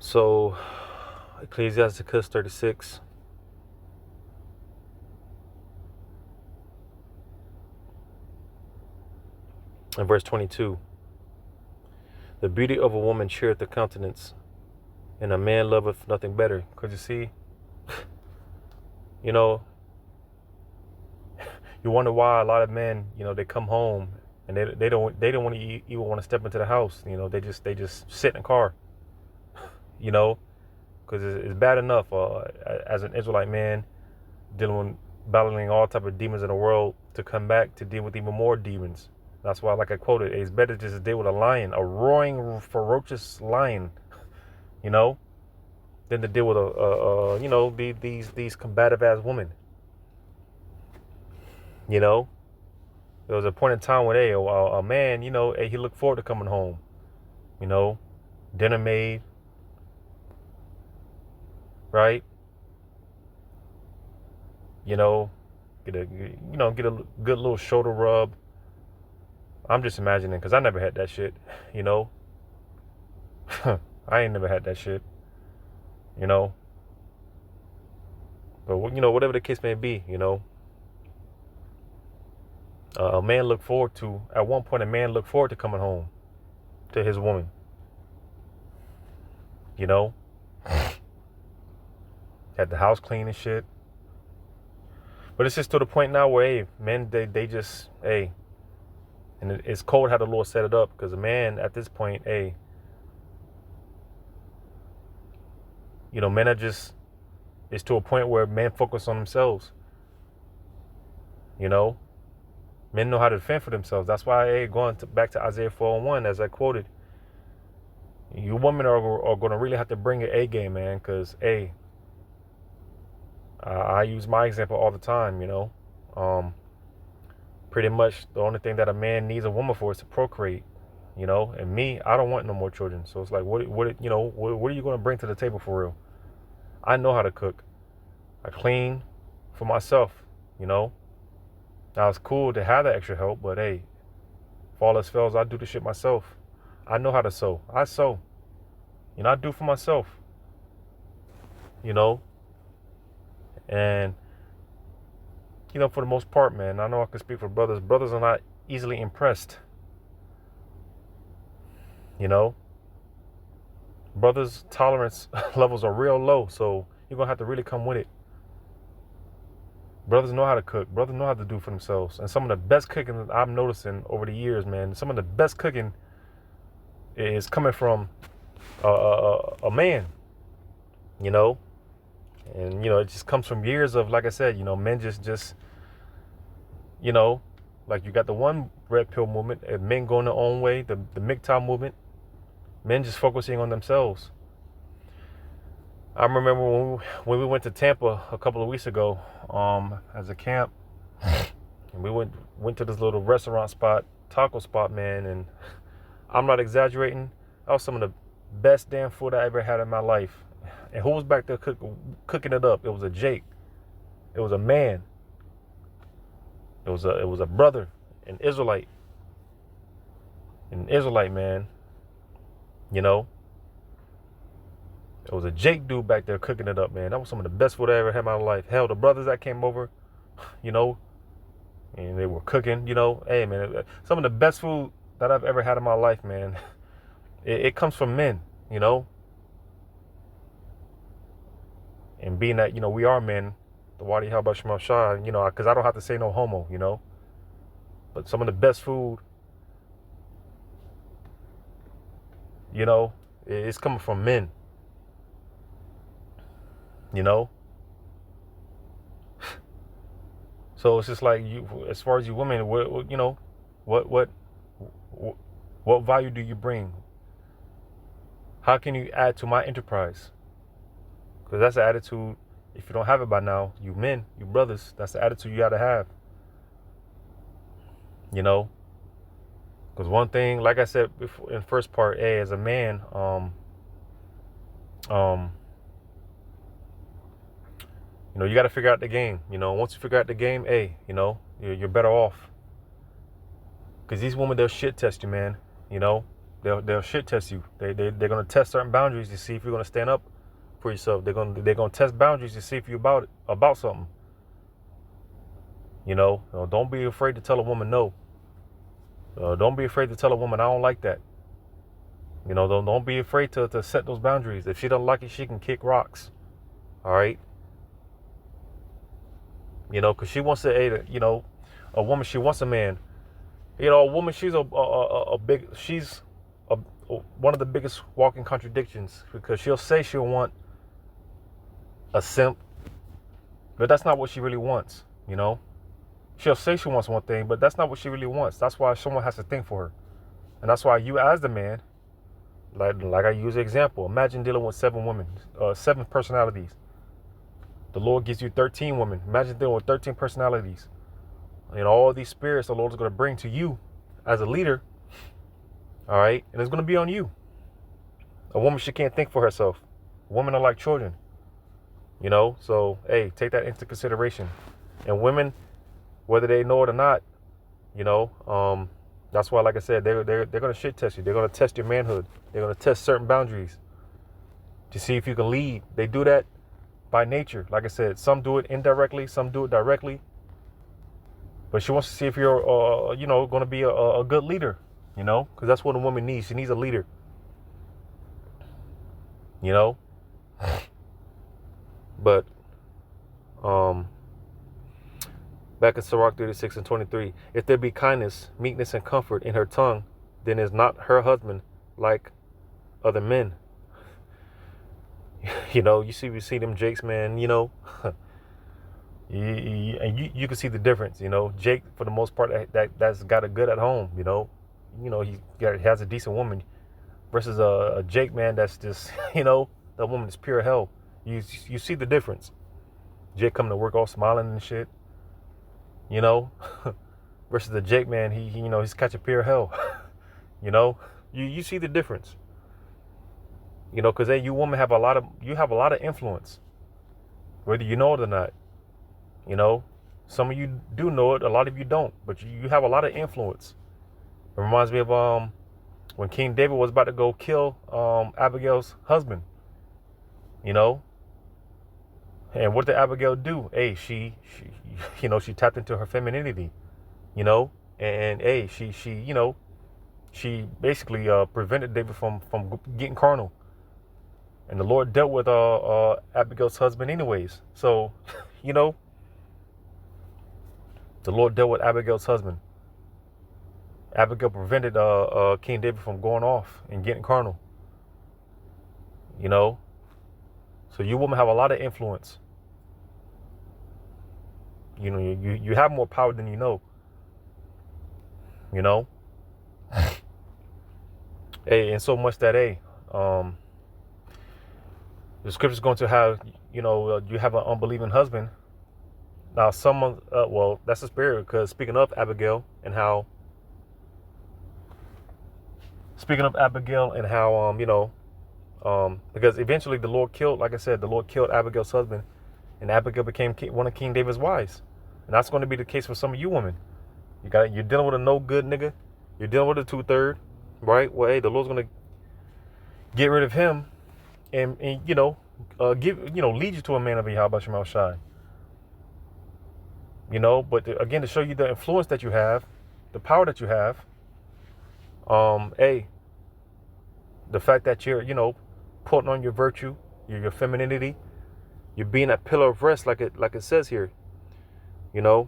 So, Ecclesiasticus 36, and verse 22. The beauty of a woman cheereth the countenance, and a man loveth nothing better. Because you see, you know, you wonder why a lot of men, they come home and they don't want to even want to step into the house. They just sit in the car. You know, because it's bad enough as an Israelite man battling all type of demons in the world, to come back to deal with even more demons. That's why, like I quoted, it's better just to deal with a lion, a roaring, ferocious lion, you know, than to deal with these combative ass women. You know, there was a point in time when a man, he looked forward to coming home. You know, dinner made, right? You know, get a good little shoulder rub. I'm just imagining, because I never had that shit. You know, I ain't never had that shit. You know, but whatever the case may be, a man looked forward to, at one point, a man looked forward to coming home to his woman. You know, had the house clean and shit. But it's just to the point now where, hey, men, they just, hey, and it's cold how the Lord set it up, because a man at this point, hey, men are just, it's to a point where men focus on themselves. Men know how to defend for themselves. That's why, hey, back to Isaiah 4:1, as I quoted, you women are going to really have to bring your A game, man, because, hey, I use my example all the time, pretty much the only thing that a man needs a woman for is to procreate, and me, I don't want no more children. So it's like, what are you going to bring to the table for real? I know how to cook. I clean for myself, Now, it's cool to have that extra help, but hey, if all else fails, I do the shit myself. I know how to sew. I sew. I do for myself, and for the most part, man, I know I can speak for brothers. Brothers are not easily impressed. Brothers' tolerance levels are real low, so you're gonna have to really come with it. Brothers know how to cook. Brothers know how to do for themselves. And some of the best cooking that I'm noticing over the years, man, some of the best cooking is coming from a man, and it just comes from years of, like I said, men just like, you got the one red pill movement, and men going their own way, the MGTOW movement, men just focusing on themselves. I remember when we went to Tampa a couple of weeks ago, as a camp, and we went to this little restaurant spot, taco spot, man, and I'm not exaggerating, that was some of the best damn food I ever had in my life. And who was back there cooking it up? It was a Jake. It was a man. It was a brother, an Israelite, man. It was a Jake dude back there cooking it up, man. That was some of the best food I ever had in my life. Hell, the brothers that came over, and they were cooking, Hey, man, some of the best food that I've ever had in my life, man. It comes from men, And being that, we are men, the Wadi Halba Shema Shah, because I don't have to say no homo, But some of the best food, it's coming from men, So it's just like, as far as you women, what value do you bring? How can you add to my enterprise? Because that's the attitude. If you don't have it by now, you men, you brothers, that's the attitude you got to have. Because one thing, like I said before, in first part, as a man, you got to figure out the game. Once you figure out the game, you're better off. Because these women, they'll shit test you, man. They'll shit test you. They're gonna test certain boundaries to see if you're gonna stand up for yourself. They're gonna test boundaries to see if you about something. Don't be afraid to tell a woman no. Don't be afraid to tell a woman I don't like that. Don't be afraid to set those boundaries. If she don't like it, she can kick rocks. All right. Because she wants to, a woman, she wants a man. A woman, she's she's one of the biggest walking contradictions, because she'll say she'll want a simp, but that's not what she really wants. She'll say she wants one thing, but that's not what she really wants. That's why someone has to think for her. And that's why you, as the man, like I use the example, imagine dealing with 7 women, 7 personalities. The Lord gives you 13 women. Imagine dealing with 13 personalities. All these spirits the Lord's going to bring to you as a leader. All right. And it's going to be on you. A woman, she can't think for herself. Women are like children. So, hey, take that into consideration. And women, whether they know it or not, that's why, like I said, they're going to shit test you. They're going to test your manhood. They're going to test certain boundaries to see if you can lead. They do that by nature. Like I said, some do it indirectly, some do it directly. But she wants to see if you're, going to be a good leader, because that's what a woman needs. She needs a leader, But, back in Sirach 36:23, if there be kindness, meekness, and comfort in her tongue, then is not her husband like other men. We see them Jakes, man, you can see the difference. Jake, for the most part, that's got it good at home. He has a decent woman, versus a Jake, man, that's just that woman is pure hell. You see the difference. Jake coming to work all smiling and shit, versus the Jake, man, he's catching pure hell. You see the difference. Because you women have a lot of influence, whether you know it or not. Some of you do know it, a lot of you don't, but you have a lot of influence. It reminds me of when King David was about to go kill Abigail's husband. And what did Abigail do? Hey, she tapped into her femininity, and hey, she basically prevented David from getting carnal. And the Lord dealt with Abigail's husband anyways. So, the Lord dealt with Abigail's husband. Abigail prevented King David from going off and getting carnal. So you women have a lot of influence. You have more power than you know. Hey, and so much that, hey, the scripture's going to have, you have an unbelieving husband. Now, someone, that's the spirit, because speaking of Abigail and how, because eventually the Lord killed, like I said, the Lord killed Abigail's husband, and Abigail became one of King David's wives. And that's going to be the case for some of you women. You're dealing with a no good nigga. You're dealing with a 2/3, right? Well, hey, the Lord's going to get rid of him and lead you to a man of Yahweh Shema Shai. But again, to show you the influence that you have, the power that you have, hey, the fact that you're, putting on your virtue, your femininity, you're being a pillar of rest, like it says here, you're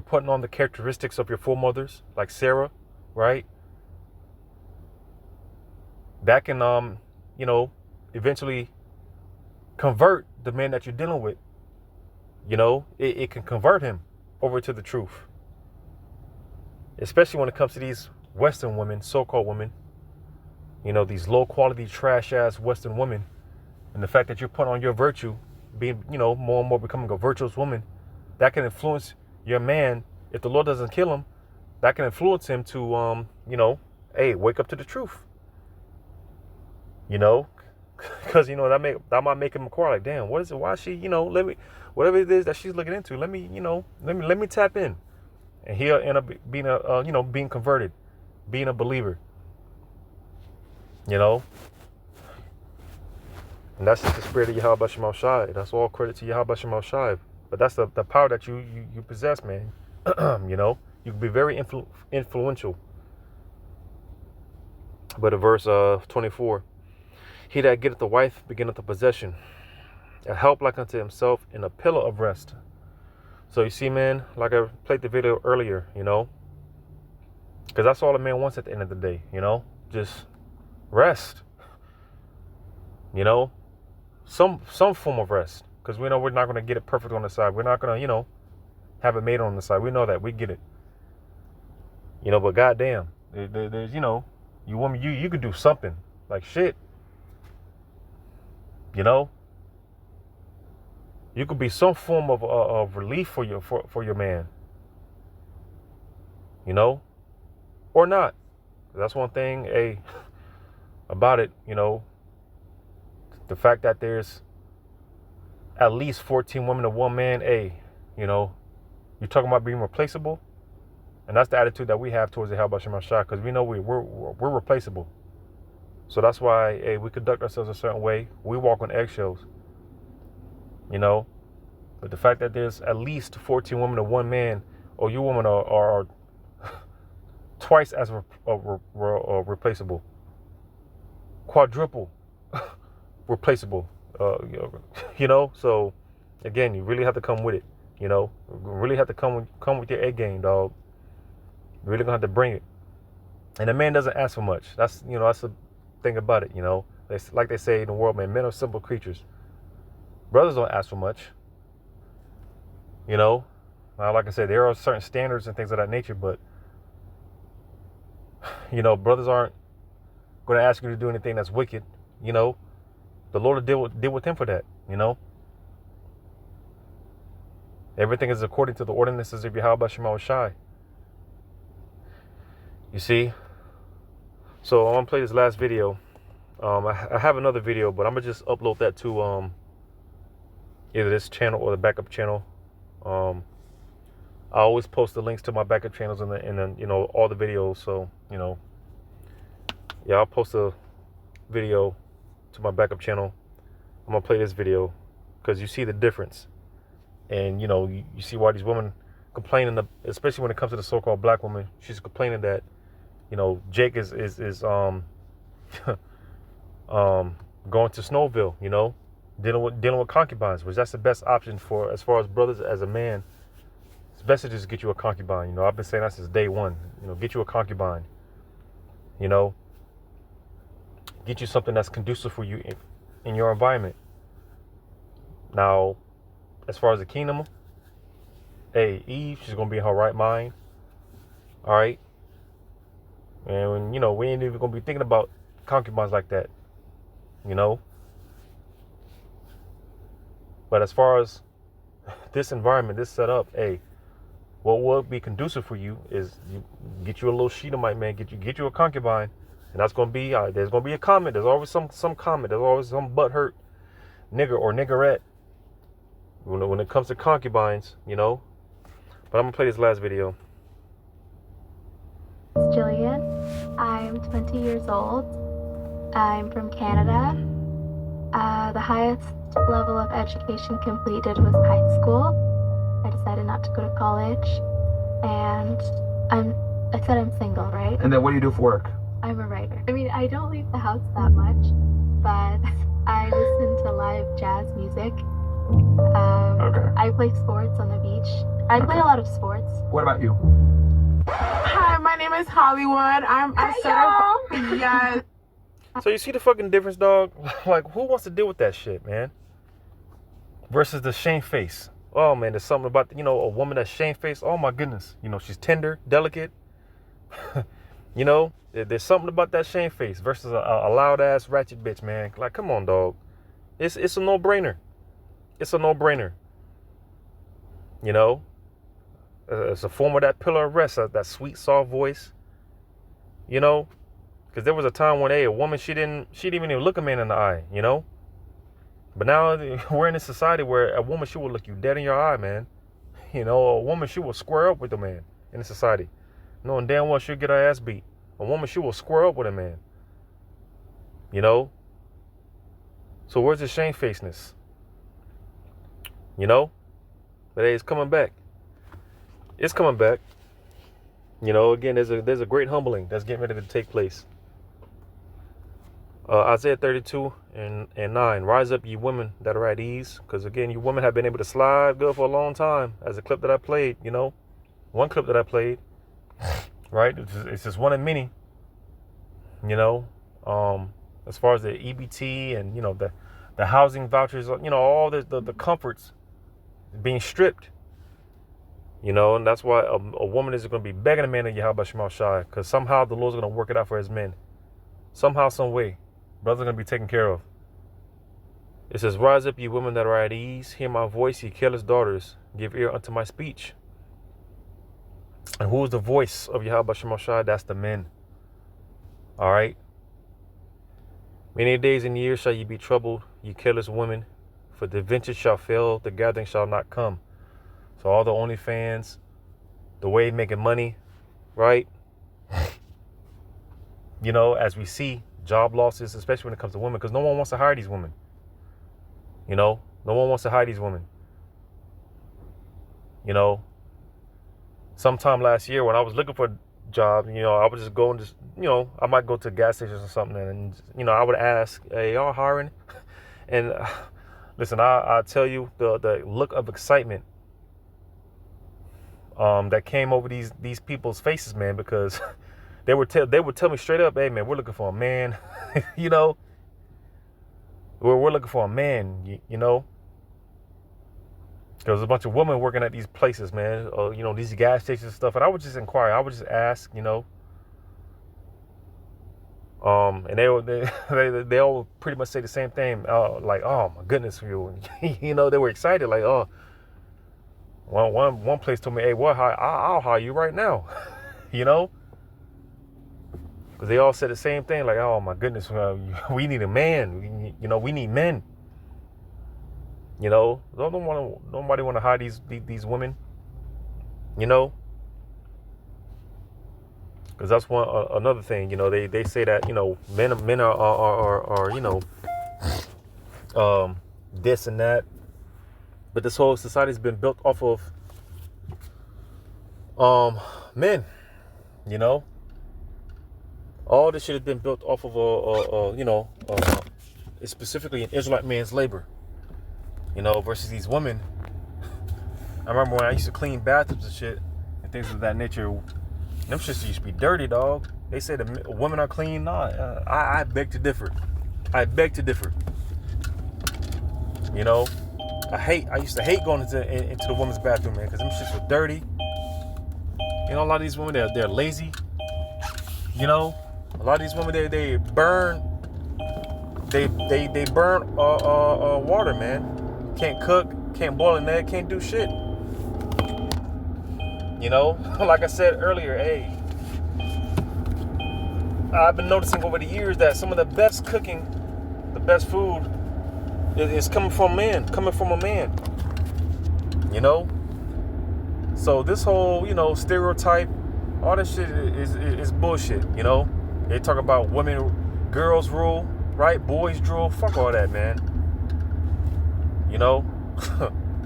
putting on the characteristics of your foremothers, like Sarah, right? That can, eventually convert the man that you're dealing with. It can convert him over to the truth. Especially when it comes to these Western women, so-called women, these low-quality, trash-ass Western women. And the fact that you're putting on your virtue, being, more and more becoming a virtuous woman, that can influence your man. If the Lord doesn't kill him, that can influence him to, hey, wake up to the truth. because that might make him inquire, like, damn, what is it? Why is she, let me, whatever it is that she's looking into, let me, let me tap in, and he'll end up being being converted, being a believer, and that's just the spirit of Yahweh Shem Shai. That's all credit to Yahweh Shem Shai. But that's the power that you possess, man. You can be very influential. But in verse 24, he that getteth a wife beginneth a possession, a help like unto himself, and a pillar of rest. So you see, man, like I played the video earlier, because that's all a man wants at the end of the day, just rest, some form of rest, because we know we're not going to get it perfect on the side. We're not going to, have it made on the side. We know that. We get it. But goddamn, there's, you woman, you could do something like shit. You could be some form of relief for your man. Or not. That's one thing about it, the fact that there's at least 14 women to one man, you're talking about being replaceable. And that's the attitude that we have towards the Yahweh Shem Shai, because we know we're replaceable. So that's why we conduct ourselves a certain way. We walk on eggshells. But the fact that there's at least 14 women to one man, or you women are twice as replaceable, quadruple replaceable. So again, you really have to come with it. You really have to come with your A game, dog. You're really gonna have to bring it. And a man doesn't ask for much. That's that's the thing about it. Like they say in the world, man, men are simple creatures. Brothers don't ask for much. Like I said, there are certain standards and things of that nature, but brothers aren't going to ask you to do anything that's wicked. The Lord will deal with him for that. Everything is according to the ordinances of Yahweh Shem Shai. You see? So I'm going to play this last video. I have another video, but I'm going to just upload that to either this channel or the backup channel. I always post the links to my backup channels and then all the videos. So, I'll post a video to my backup channel. I'm going to play this video because you see the difference. And, you see why these women complaining, especially when it comes to the so-called black woman. She's complaining that, Jake is going to Snowville, dealing with concubines, which that's the best option for, as far as brothers, as a man. It's best to just get you a concubine. I've been saying that since day one. Get you a concubine. Get you something that's conducive for you in your environment. Now, as far as the kingdom, Eve, she's gonna be in her right mind. All right. And we ain't even gonna be thinking about concubines like that. But as far as this environment, this setup, what will be conducive for you is you get you a little Shedemite, man. Get you a concubine, and that's gonna be there's gonna be a comment. There's always some comment. There's always some butthurt nigger or niggerette when it comes to concubines, But I'm gonna play this last video. It's Jillian. I'm 20 years old. I'm from Canada. The highest level of education completed was high school. I decided not to go to college, and I said I'm single, right? And then what do you do for work? I'm a writer. I mean, I don't leave the house that much, but I listen to live jazz music. Okay. I play sports on the beach. I play a lot of sports. What about you? Hi, my name is Hollywood. I'm a certified. Yes. So you see the fucking difference, dog? Like, who wants to deal with that shit, man? Versus the shamefaced. Oh man, there's something about a woman that's shamefaced. Oh my goodness, she's tender, delicate. There's something about that shamefaced versus a loud ass ratchet bitch, man. Like, come on, dog. It's a no brainer. It's a no brainer. It's a form of that pillar of rest, that sweet soft voice. Because there was a time when, a woman, she didn't even look a man in the eye, you know? But now we're in a society where a woman, she will look you dead in your eye, man. You know, a woman, she will square up with a man in a society. Knowing damn well she'll get her ass beat. A woman, she will square up with a man. You know? So where's the shamefacedness? You know? But hey, it's coming back. It's coming back. You know, again, there's a great humbling that's getting ready to take place. Isaiah 32 and 9. Rise up, ye women that are at ease. Because again, you women have been able to slide good for a long time. As a clip that I played, you know. One clip that I played. Right? It's just one of many. You know. As far as the EBT and, you know, the housing vouchers, you know, all the comforts being stripped. You know, and that's why a woman is going to be begging a man in Yahweh Shema Shai, because somehow the Lord's going to work it out for his men. Somehow, some way, brothers are going to be taken care of. It says, rise up, ye women that are at ease. Hear my voice, ye careless daughters. Give ear unto my speech. And who is the voice of Yahweh Shema Shai? That's the men. All right. Many days and years shall ye be troubled, ye careless women. For the vintage shall fail, the gathering shall not come. So all the OnlyFans, the way making money, right? You know, as we see job losses, especially when it comes to women, because no one wants to hire these women. You know, no one wants to hire these women. You know, sometime last year when I was looking for a job, you know, I would just go and just, you know, I might go to gas stations or something, and you know, I would ask, hey, y'all hiring? And listen, I tell you, the look of excitement that came over these people's faces, man, because they would tell me straight up, hey man, we're looking for a man. You know, we're looking for a man, you know, because a bunch of women working at these places, man, you know, these gas stations and stuff. And I would just inquire, I would just ask, you know, and they all pretty much say the same thing, like, oh my goodness, you you know, they were excited, like, oh. One place told me, hey, what? I'll hire you right now. You know? Because they all said the same thing. Like, oh, my goodness, we need a man. You know, we need men. You know? Nobody want to hire these women. You know? Because that's another thing. You know, they say that, you know, men are you know, this and that. But this whole society's been built off of men, you know. All this shit has been built off of you know, specifically an Israelite man's labor, you know, versus these women. I remember when I used to clean bathrooms and shit and things of that nature. Them shits used to be dirty, dog. They say the women are clean. Nah, I beg to differ. I beg to differ. You know. I used to hate going into the women's bathroom, man, because them shits were dirty. You know, a lot of these women, they're lazy. You know, a lot of these women, they burn water, man. Can't cook, can't boil an egg, can't do shit. You know, like I said earlier, hey, I've been noticing over the years that some of the best cooking, the best food, is coming from a man, you know. So this whole, you know, stereotype, all this shit is bullshit, you know. They talk about women, girls rule, right? Boys drool. Fuck all that, man. You know.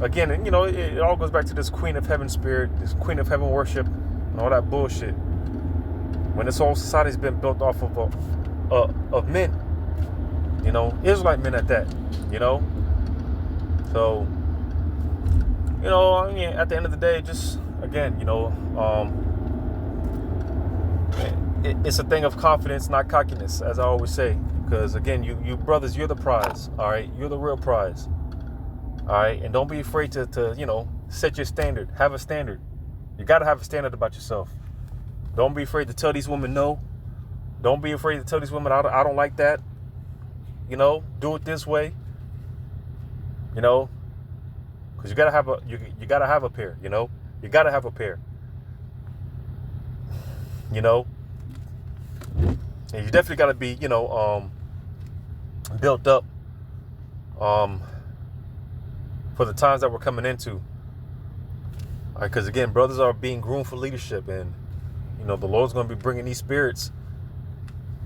Again, you know, it all goes back to this Queen of Heaven spirit, this Queen of Heaven worship, and all that bullshit. When this whole society's been built off of men. You know, Israelite men at that, you know. So, you know, I mean, at the end of the day, just, again, you know, it's a thing of confidence, not cockiness, as I always say. Because, again, you brothers, you're the prize, all right? You're the real prize, all right? And don't be afraid to you know, set your standard. Have a standard. You got to have a standard about yourself. Don't be afraid to tell these women no. Don't be afraid to tell these women, I don't like that. You know, do it this way. You know, because you gotta have a pair. You know, you gotta have a pair. You know, And you definitely got to be, built up for the times that we're coming into. All right, because again, brothers are being groomed for leadership, and the Lord's going to be bringing these spirits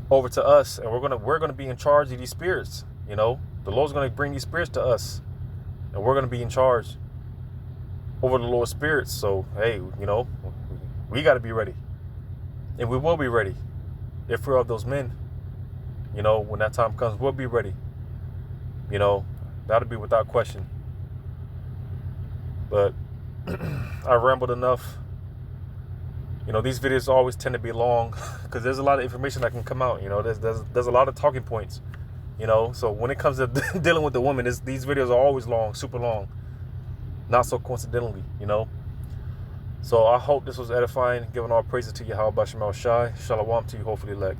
over to us, and we're gonna be in charge of these spirits. The Lord's going to bring these spirits to us, and we're going to be in charge over the Lord's spirits. So hey, we got to be ready, and we will be ready if we're of those men. When that time comes, we'll be ready. That'll be without question. But I rambled enough. These videos always tend to be long because there's a lot of information that can come out. There's a lot of talking points. So when it comes to dealing with the woman, these videos are always long, super long. Not so coincidentally, So I hope this was edifying. Giving all praises to Yahweh Basham El Shai. Shalom to you, hopefully elect.